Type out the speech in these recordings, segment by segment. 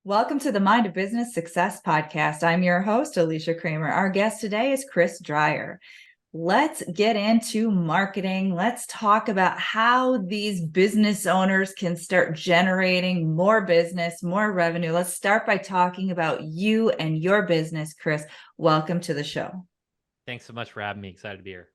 Welcome to the Mind of Business Success podcast. I'm your host, Alicia Kramer. Our guest today is Chris Dreyer. Let's get into marketing. Let's talk about how these business owners can start generating more business, more revenue. Let's start by talking about you and your business, Chris. Welcome to the show. Thanks so much for having me. Excited to be here.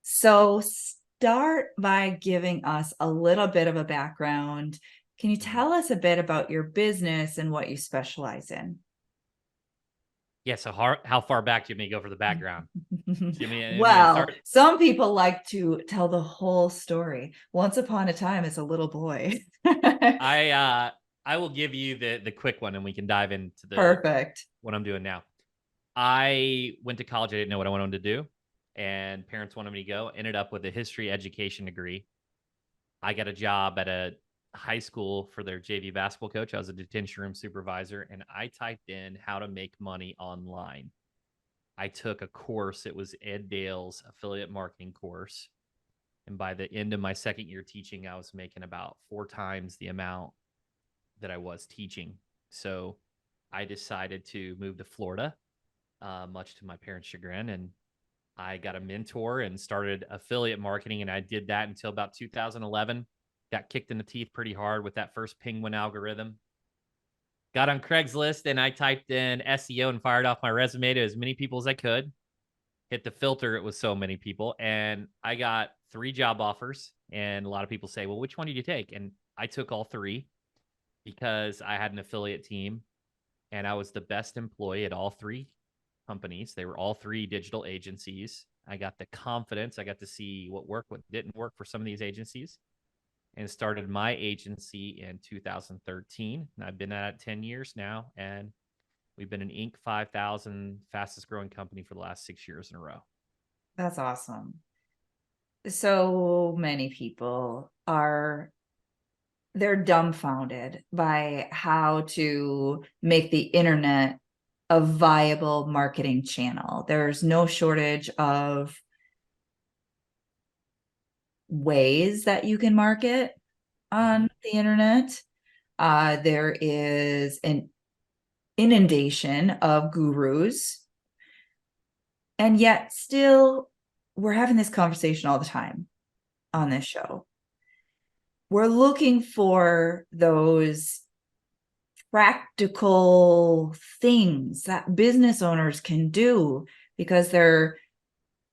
So start by giving us a little bit of a background. Can you tell us a bit about your business and what you specialize Yeah. So how far back do you want me to go for the background? Well, some people like to tell the whole story. Once upon a time as a little boy. I will give you the quick one, and we can dive into Perfect. what I'm doing now. I went to college. I didn't know what I wanted to do, and parents wanted me to go. Ended up with a history education degree. I got a job at a high school for their JV basketball coach. I was a detention room supervisor, and I typed in how to make money online. I took a course. It was Ed Dale's affiliate marketing course. And by the end of my second year teaching, I was making about 4 times the amount that I was teaching. So I decided to move to Florida, much to my parents' chagrin. And I got a mentor and started affiliate marketing. And I did that until about 2011. Got kicked in the teeth pretty hard with that first penguin algorithm. Got on Craigslist and I typed in SEO and fired off my resume to as many people as I could. Hit the filter, it was so many people. And I got 3 job offers. And a lot of people say, well, which one did you take? And I took all 3 because I had an affiliate team and I was the best employee at all 3 companies. They were all 3 digital agencies. I got the confidence. I got to see what worked, what didn't work for some of these agencies, and started my agency in 2013. And I've been at it 10 years now. And we've been an Inc. 5,000 fastest growing company for the last 6 years in a row. That's awesome. So many people they're dumbfounded by how to make the internet a viable marketing channel. There's no shortage of ways that you can market on the internet. There is an inundation of gurus, and yet still we're having this conversation all the time on this show. We're looking for those practical things that business owners can do because they're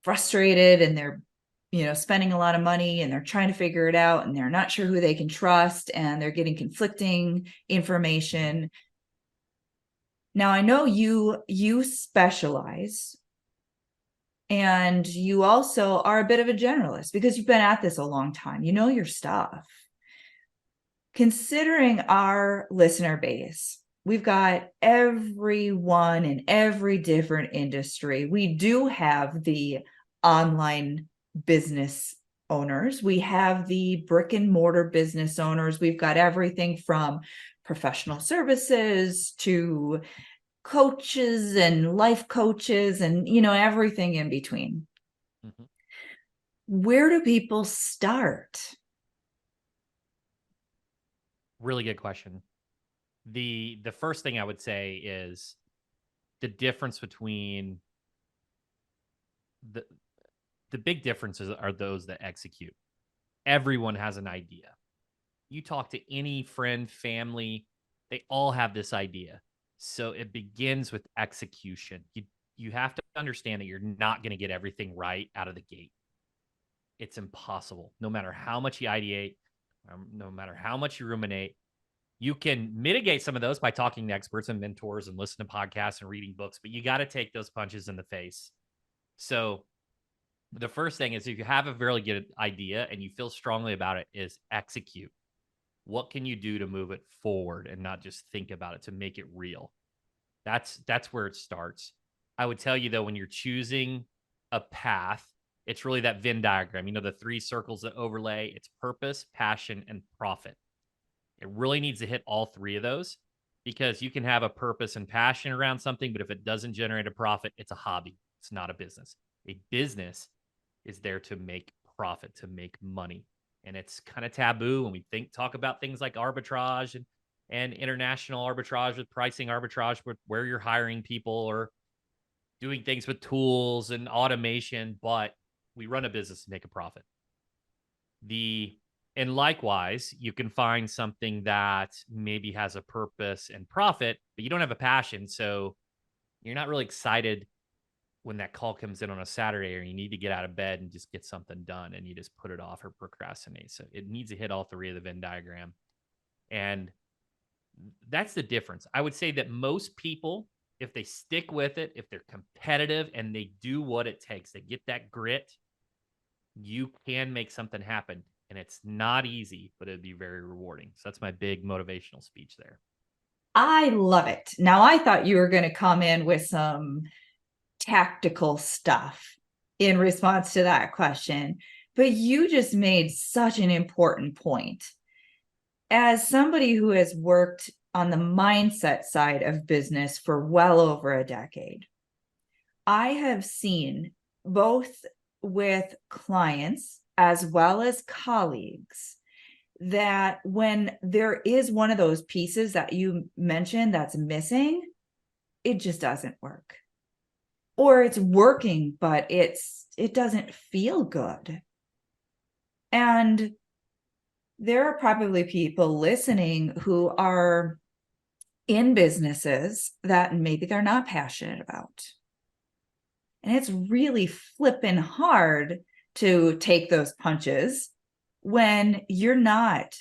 frustrated and they're spending a lot of money and they're trying to figure it out and they're not sure who they can trust and they're getting conflicting information. Now, I know you specialize, and you also are a bit of a generalist because you've been at this a long time. You know your stuff. Considering our listener base, we've got everyone in every different industry. We do have the online business owners. We have the brick and mortar business owners. We've got everything from professional services to coaches and life coaches and, everything in between. Mm-hmm. Where do people start? Really good question. The first thing I would say is the difference between the big differences are those that execute. Everyone has an idea. You talk to any friend, family, they all have this idea. So it begins with execution. You have to understand that you're not going to get everything right out of the gate. It's impossible. No matter how much you ideate, no matter how much you ruminate, you can mitigate some of those by talking to experts and mentors and listening to podcasts and reading books, but you got to take those punches in the face. So the first thing is, if you have a very good idea and you feel strongly about it, is execute. What can you do to move it forward and not just think about it, to make it real? That's where it starts. I would tell you, though, when you're choosing a path, it's really that Venn diagram. The 3 circles that overlay. It's purpose, passion, and profit. It really needs to hit all 3 of those, because you can have a purpose and passion around something, but if it doesn't generate a profit, it's a hobby. It's not a business. A business is there to make profit, to make money. And it's kind of taboo when we talk about things like arbitrage and and international arbitrage with pricing arbitrage with where you're hiring people or doing things with tools and automation, but we run a business to make a profit. The and likewise, you can find something that maybe has a purpose and profit, but you don't have a passion. So you're not really excited when that call comes in on a Saturday or you need to get out of bed and just get something done and you just put it off or procrastinate. So it needs to hit all three of the Venn diagram. And that's the difference. I would say that most people, if they stick with it, if they're competitive and they do what it takes, they get that grit, you can make something happen. And it's not easy, but it'd be very rewarding. So that's my big motivational speech there. I love it. Now, I thought you were going to come in with some tactical stuff in response to that question, but you just made such an important point. As somebody who has worked on the mindset side of business for well over a decade, I have seen both with clients as well as colleagues that when there is one of those pieces that you mentioned that's missing, it just doesn't work. Or it's working, but it doesn't feel good. And there are probably people listening who are in businesses that maybe they're not passionate about. And it's really flipping hard to take those punches when you're not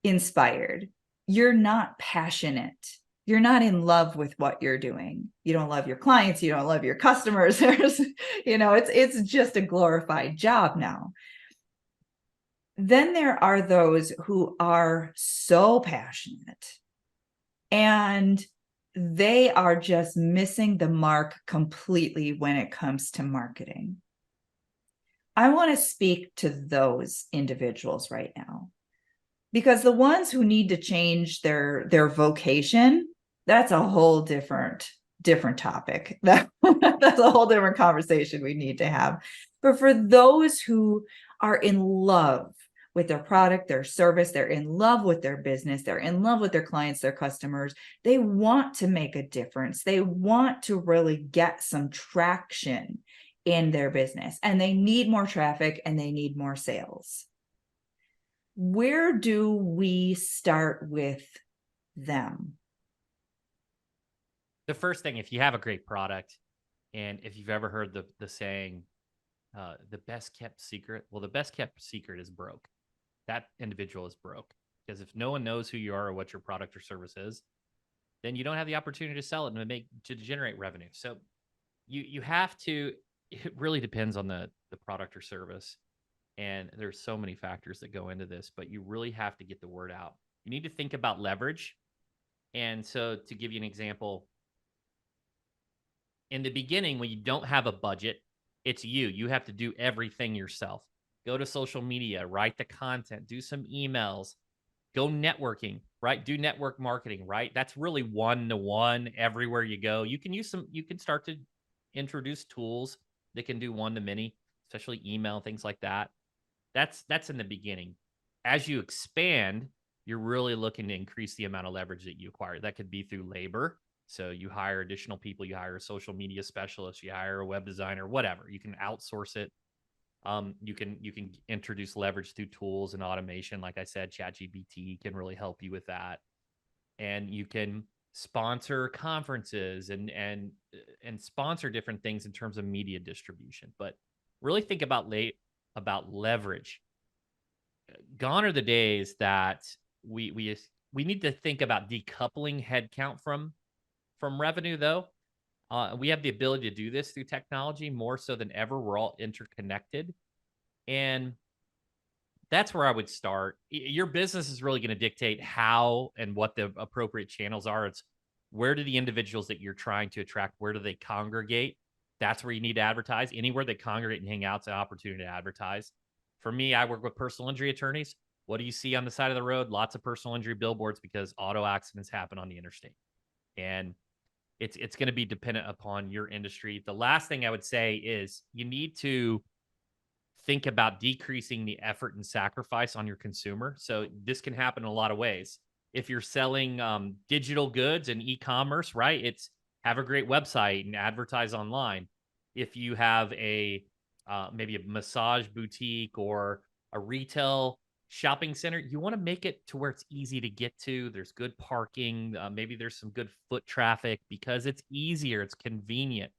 inspired, you're not passionate, you're not in love with what you're doing. You don't love your clients, you don't love your customers. There's, it's just a glorified job now. Then there are those who are so passionate and they are just missing the mark completely when it comes to marketing. I want to speak to those individuals right now, because the ones who need to change their vocation, that's a whole different topic. That's a whole different conversation we need to have. But for those who are in love with their product, their service, they're in love with their business, they're in love with their clients, their customers, they want to make a difference, they want to really get some traction in their business, and they need more traffic and they need more sales. Where do we start with them? The first thing, if you have a great product, and if you've ever heard the saying, the best kept secret, well, the best kept secret is broke. That individual is broke, because if no one knows who you are or what your product or service is, then you don't have the opportunity to sell it and to generate revenue. So you have to. It really depends on the product or service, and there's so many factors that go into this, but you really have to get the word out. You need to think about leverage. And so, to give you an example, in the beginning, when you don't have a budget, it's you have to do everything yourself. Go to social media, write the content, do some emails, go networking, right? Do network marketing, right? That's really one to one everywhere you go. You can start to introduce tools that can do one to many, especially email, things like that. That's in the beginning. As you expand, you're really looking to increase the amount of leverage that you acquire. That could be through labor. So you hire additional people, you hire a social media specialist, you hire a web designer, whatever. You can outsource it. You can introduce leverage through tools and automation. Like I said, ChatGPT can really help you with that. And you can sponsor conferences and sponsor different things in terms of media distribution. But really think about leverage. Gone are the days that we need to think about decoupling headcount from revenue, though. We have the ability to do this through technology more so than ever. We're all interconnected. And that's where I would start. Your business is really going to dictate how and what the appropriate channels are. It's where do the individuals that you're trying to attract, where do they congregate? That's where you need to advertise. Anywhere they congregate and hang out is an opportunity to advertise. For me, I work with personal injury attorneys. What do you see on the side of the road? Lots of personal injury billboards, because auto accidents happen on the interstate. And it's going to be dependent upon your industry. The last thing I would say is you need to think about decreasing the effort and sacrifice on your consumer. So this can happen in a lot of ways. If you're selling digital goods and e-commerce, right? It's have a great website and advertise online. If you have a maybe a massage boutique or a retail shopping center, you want to make it to where it's easy to get to. There's good parking. Maybe there's some good foot traffic because it's easier. It's convenient.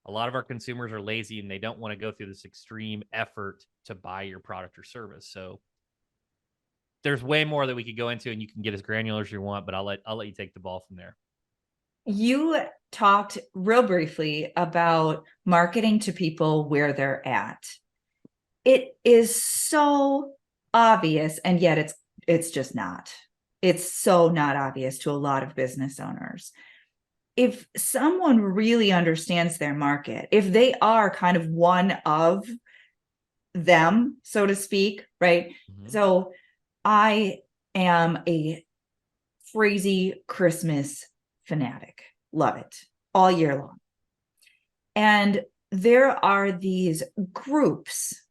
A lot of our consumers are lazy and they don't want to go through this extreme effort to buy your product or service. So there's way more that we could go into, and you can get as granular as you want, but I'll let you take the ball from there. You talked real briefly about marketing to people where they're at. It is so obvious, and yet it's just not. It's so not obvious to a lot of business owners. If someone really understands their market, if they are kind of one of them, so to speak, right? Mhm. So I am a crazy Christmas fanatic. Love it all year long. And there are these groups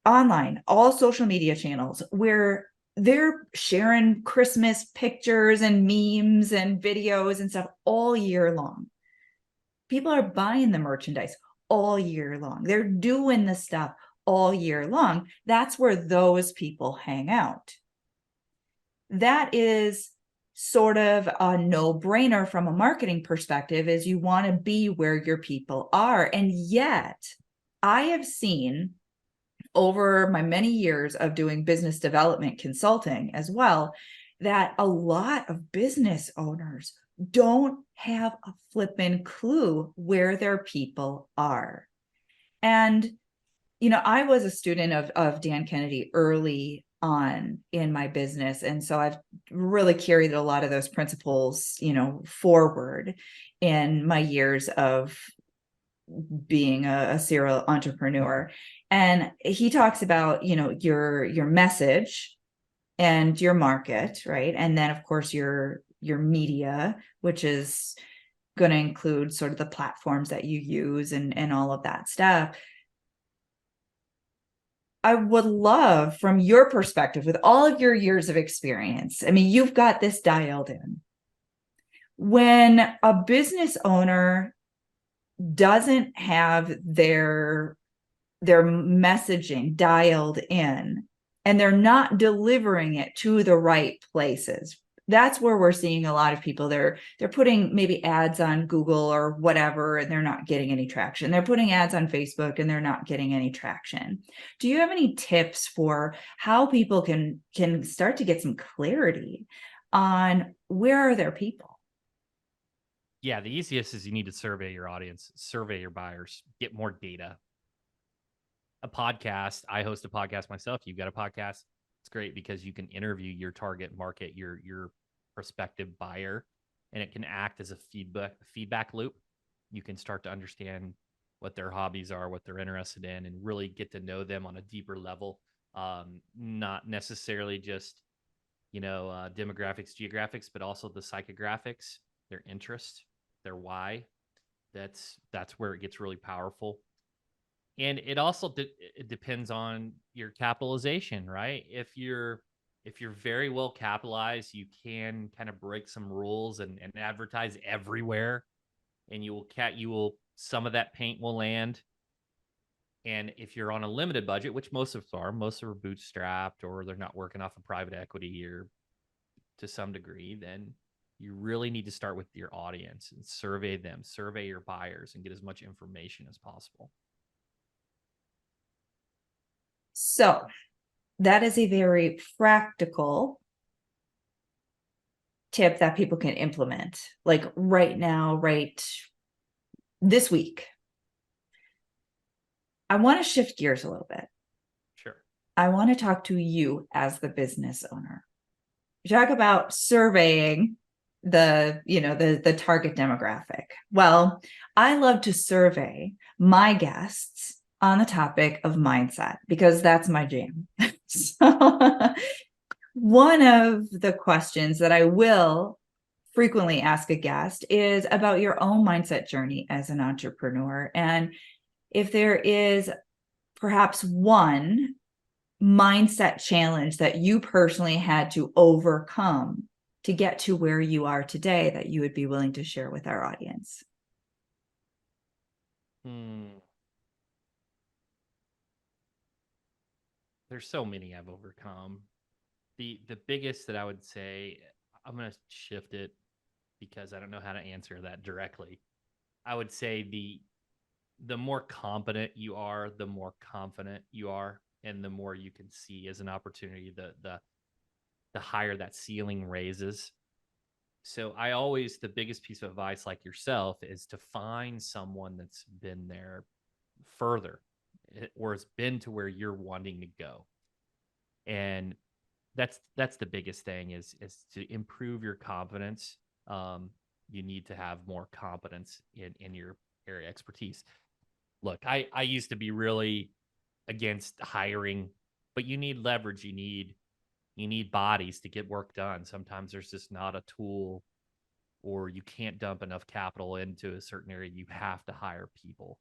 online, all social media channels, where they're sharing Christmas pictures and memes and videos and stuff all year long. People are buying the merchandise all year long. They're doing the stuff all year long. That's where those people hang out. That is sort of a no-brainer from a marketing perspective, is you want to be where your people are. And yet I have seen over my many years of doing business development consulting as well, that a lot of business owners don't have a flippin' clue where their people are. And, I was a student of Dan Kennedy early on in my business. And so I've really carried a lot of those principles, forward in my years of being a serial entrepreneur. And he talks about, your message and your market, right? And then of course your media, which is going to include sort of the platforms that you use and all of that stuff. I would love, from your perspective, with all of your years of experience, I mean, you've got this dialed in. When a business owner doesn't have their messaging dialed in and they're not delivering it to the right places, that's where we're seeing a lot of people, they're putting maybe ads on Google or whatever and they're not getting any traction. They're putting ads on Facebook and they're not getting any traction. Do you have any tips for how people can start to get some clarity on where are their people? Yeah, the easiest is you need to survey your audience, survey your buyers, get more data. A podcast, I host a podcast myself. You've got a podcast. It's great because you can interview your target market, your prospective buyer, and it can act as a feedback loop. You can start to understand what their hobbies are, what they're interested in, and really get to know them on a deeper level. Not necessarily just demographics, geographics, but also the psychographics, their interest, their why. That's where it gets really powerful. And it also it depends on your capitalization, right? If you're very well capitalized, you can kind of break some rules and advertise everywhere, and you will some of that paint will land. And if you're on a limited budget, which most of us are, most are bootstrapped or they're not working off of private equity or to some degree, then you really need to start with your audience and survey them, survey your buyers, and get as much information as possible. So that is a very practical tip that people can implement, like right now, right this week. I want to shift gears a little bit. Sure. I want to talk to you as the business owner. You talk about surveying the target demographic. Well, I love to survey my guests on the topic of mindset because that's my jam. So one of the questions that I will frequently ask a guest is about your own mindset journey as an entrepreneur. And if there is perhaps one mindset challenge that you personally had to overcome to get to where you are today that you would be willing to share with our audience? Hmm. There's so many I've overcome. The biggest that I would say, I'm gonna shift it because I don't know how to answer that directly. I would say the more competent you are, the more confident you are, and the more you can see as an opportunity, the higher that ceiling raises. So I always, the biggest piece of advice like yourself is to find someone that's been there further, or has been to where you're wanting to go. And that's the biggest thing is to improve your confidence. You need to have more competence in your area expertise. Look, I used to be really against hiring, but you need leverage. You need bodies to get work done. Sometimes there's just not a tool, or you can't dump enough capital into a certain area. You have to hire people.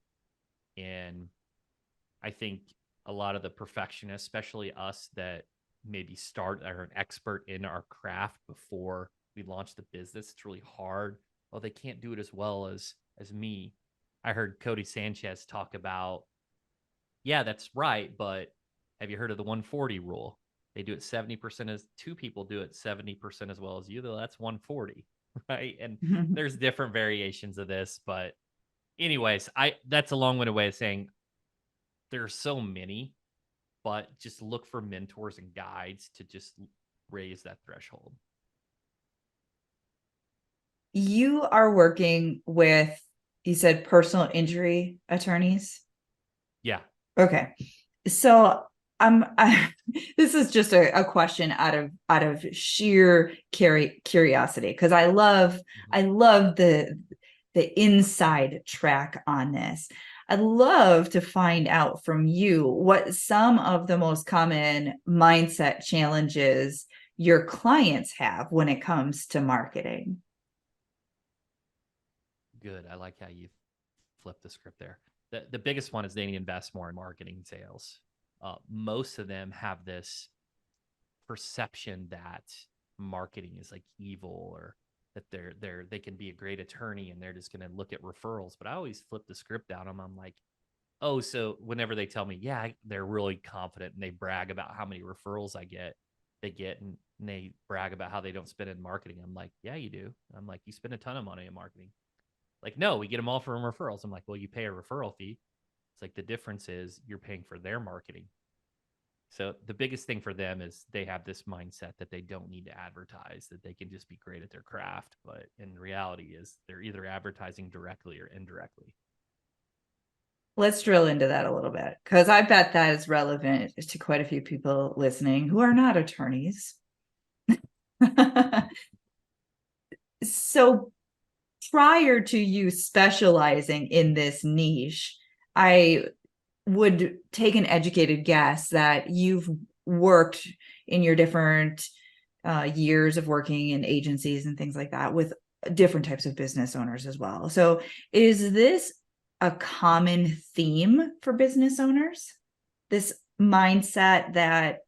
And I think a lot of the perfectionists, especially us that maybe start are an expert in our craft before we launch the business, it's really hard. Oh, they can't do it as well as me. I heard Cody Sanchez talk about, yeah, that's right, but have you heard of the 140 rule? They do it 70% as two people do it 70% as well as you, though that's 140, right? And there's different variations of this, but anyways, I that's a long-winded way of saying there are so many, but just look for mentors and guides to just raise that threshold. You are working with, you said, personal injury attorneys. Yeah. Okay. So this is just a question out of sheer curiosity, because Mhm. I love the inside track on this. I'd love to find out from you what some of the most common mindset challenges your clients have when it comes to marketing. Good. I like how you flip the script there. The biggest one is they need to invest more in marketing and sales. Most of them have this perception that marketing is like evil, or that they can be a great attorney and they're just going to look at referrals. But I always flip the script down on them. I'm like, oh, so whenever they tell me, yeah, they're really confident and they brag about how many referrals they get, and they brag about how they don't spend in marketing. I'm like, yeah, you do. I'm like, you spend a ton of money in marketing. Like, no, we get them all from referrals. I'm like, well, you pay a referral fee. It's like the difference is you're paying for their marketing. So the biggest thing for them is they have this mindset that they don't need to advertise, that they can just be great at their craft. But in reality is they're either advertising directly or indirectly. Let's drill into that a little bit, because I bet that is relevant to quite a few people listening who are not attorneys. So prior to you specializing in this niche, I would take an educated guess that you've worked in your different years of working in agencies and things like that with different types of business owners as well. So is this a common theme for business owners? This mindset that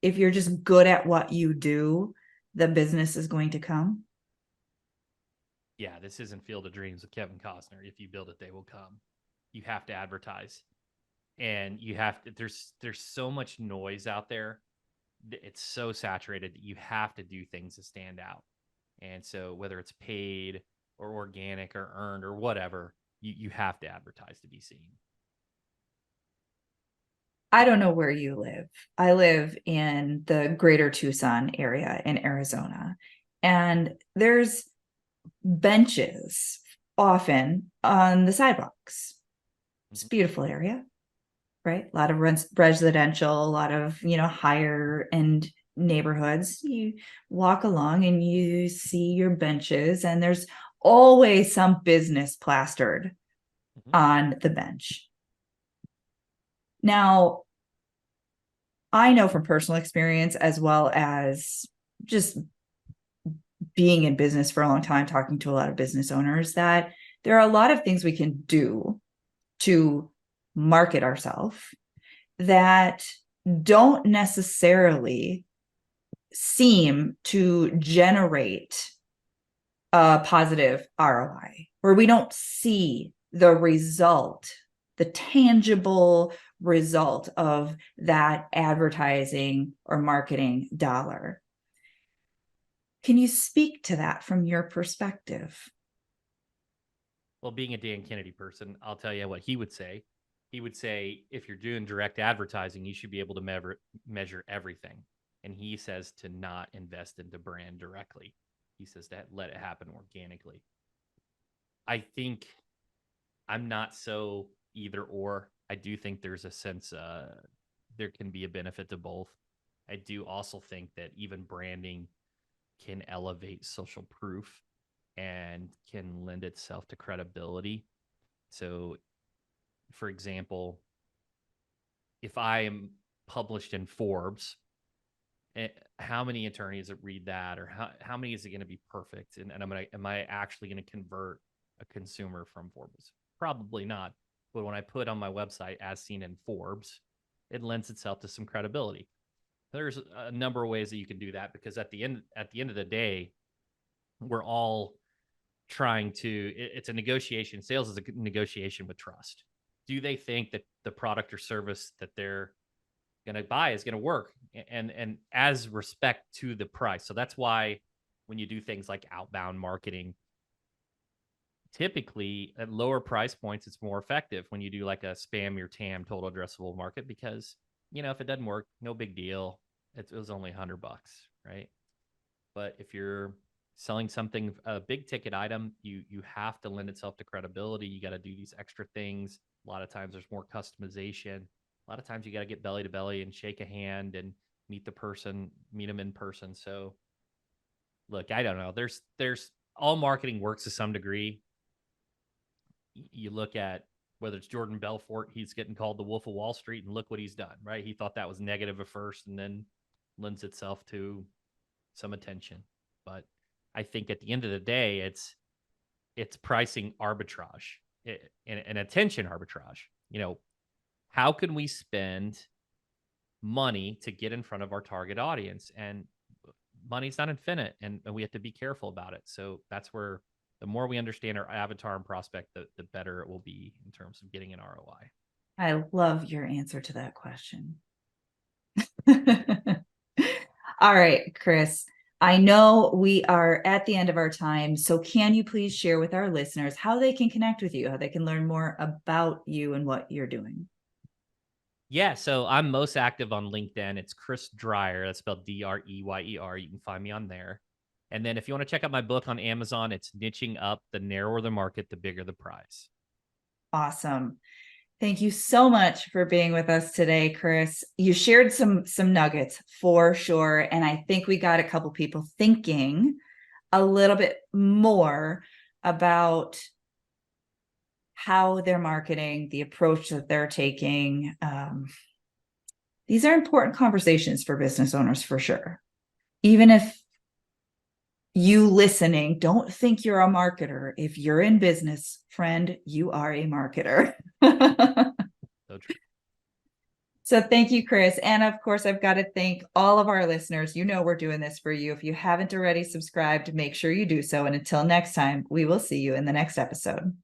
if you're just good at what you do, the business is going to come? Yeah, this isn't Field of Dreams with Kevin Costner. If you build it, they will come. You have to advertise, and you have to. There's so much noise out there. It's so saturated that you have to do things to stand out. And so whether it's paid or organic or earned or whatever, you have to advertise to be seen. I don't know where you live. I live in the greater Tucson area in Arizona, and there's benches often on the sidewalks. It's a Mhm. beautiful area, right? A lot of residential, a lot of, higher end neighborhoods. You walk along and you see your benches, and there's always some business plastered Mhm. on the bench. Now, I know from personal experience, as well as just being in business for a long time, talking to a lot of business owners, that there are a lot of things we can do to market ourselves that don't necessarily seem to generate a positive ROI, where we don't see the result, the tangible result of that advertising or marketing dollar. Can you speak to that from your perspective? Well, being a Dan Kennedy person, I'll tell you what he would say. He would say, if you're doing direct advertising, you should be able to measure everything. And he says to not invest into brand directly. He says to let it happen organically. I think I'm not so either or. I do think there's a sense there can be a benefit to both. I do also think that even branding can elevate social proof and can lend itself to credibility. So, for example, if I am published in Forbes, how many attorneys that read that, or how many is it going to be perfect? And am I actually going to convert a consumer from Forbes? Probably not. But when I put on my website as seen in Forbes, it lends itself to some credibility. There's a number of ways that you can do that, because at the end of the day, we're all trying to, it's a negotiation. Sales is a negotiation with trust. Do they think that the product or service that they're going to buy is going to work, and as respect to the price? So that's why when you do things like outbound marketing, typically at lower price points, it's more effective when you do like a spam your TAM, total addressable market, because if it doesn't work, no big deal. It was only $100, right? But if you're selling something, a big ticket item, you have to lend itself to credibility. You got to do these extra things. A lot of times there's more customization. A lot of times you got to get belly to belly and shake a hand and meet them in person. So look, I don't know. There's all marketing works to some degree. You look at whether it's Jordan Belfort, he's getting called the Wolf of Wall Street, and look what he's done, right? He thought that was negative at first and then lends itself to some attention. But I think at the end of the day, it's pricing arbitrage and attention arbitrage. How can we spend money to get in front of our target audience? And money's not infinite, and we have to be careful about it. So that's where the more we understand our avatar and prospect, the better it will be in terms of getting an ROI. I love your answer to that question. All right, Chris, I know we are at the end of our time. So can you please share with our listeners how they can connect with you, how they can learn more about you and what you're doing? Yeah, so I'm most active on LinkedIn. It's Chris Dreyer. That's spelled Dreyer. You can find me on there. And then if you want to check out my book on Amazon, it's Niching Up: The Narrower the Market, the Bigger the Prize. Awesome. Thank you so much for being with us today, Chris. You shared some nuggets for sure, and I think we got a couple people thinking a little bit more about how they're marketing, the approach that they're taking. These are important conversations for business owners for sure. Even if you listening don't think you're a marketer, if you're in business, friend, you are a marketer. So true. So thank you, Chris. And of course, I've got to thank all of our listeners. We're doing this for you. If you haven't already subscribed, make sure you do so. And until next time, we will see you in the next episode.